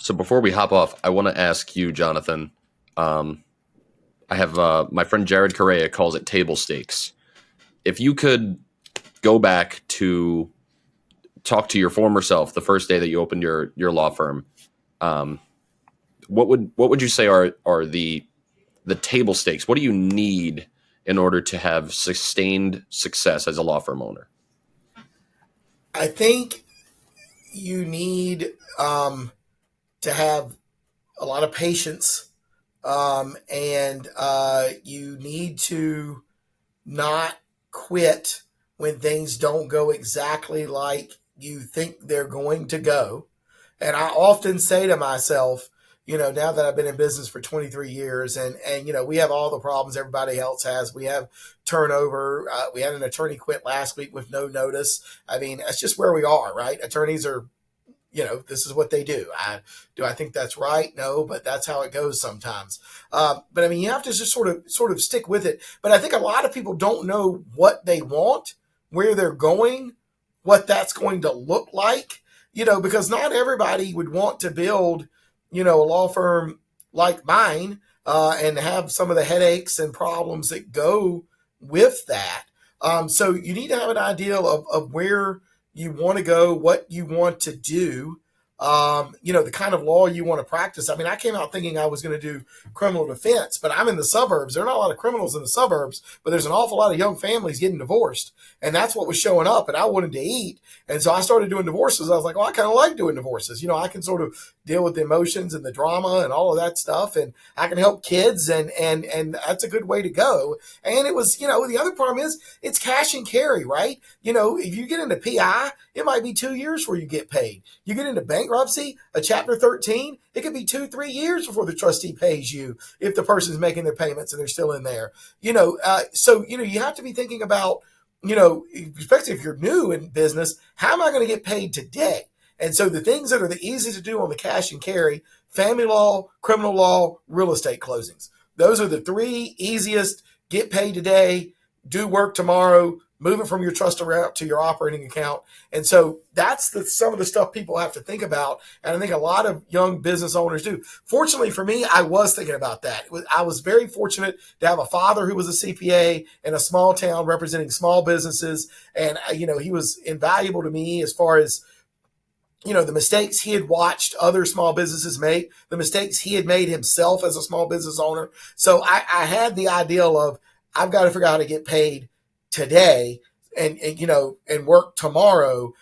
So before we hop off, I want to ask you, Jonathan. Um, I have my friend Jared Correa calls it table stakes. If you could go back to talk to your former self the first day that you opened your law firm, um, what would you say are the table stakes? What do you need in order to have sustained success as a law firm owner? I think you need to have a lot of patience, and you need to not quit when things don't go exactly like you think they're going to go. And I often say to myself, now that I've been in business for 23 years and we have all the problems everybody else has. We have turnover. We had an attorney quit last week with no notice. I mean, that's just where we are, right? Attorneys are, this is what they do. Do I think that's right? No, but that's how it goes sometimes. But I mean, you have to just sort of stick with it. But I think a lot of people don't know what they want, where they're going, what that's going to look like. Because not everybody would want to build, a law firm like mine, and have some of the headaches and problems that go with that. So you need to have an idea of where you want to go, what you want to do, the kind of law you want to practice. I mean, I came out thinking I was going to do criminal defense, but I'm in the suburbs. There are not a lot of criminals in the suburbs, but there's an awful lot of young families getting divorced. And that's what was showing up. And I wanted to eat. And so I started doing divorces. I was like, well, I kind of like doing divorces. I can sort of deal with the emotions and the drama and all of that stuff. And I can help kids. And that's a good way to go. And it was, the other problem is it's cash and carry, right? If you get into PI, it might be 2 years before you get paid. You get into bankruptcy, a Chapter 13, it could be 2-3 years before the trustee pays you if the person's making their payments and they're still in there. So you have to be thinking about, especially if you're new in business, how am I going to get paid today? And so the things that are the easiest to do on the cash and carry: family law, criminal law, real estate closings. Those are the three easiest. Get paid today, do work tomorrow, move it from your trust account to your operating account. And so that's some of the stuff people have to think about. And I think a lot of young business owners do. Fortunately for me, I was thinking about that. I was very fortunate to have a father who was a CPA in a small town representing small businesses. And, he was invaluable to me as far as, the mistakes he had watched other small businesses make, the mistakes he had made himself as a small business owner. So I had the ideal of, I've got to figure out how to get paid today and work tomorrow.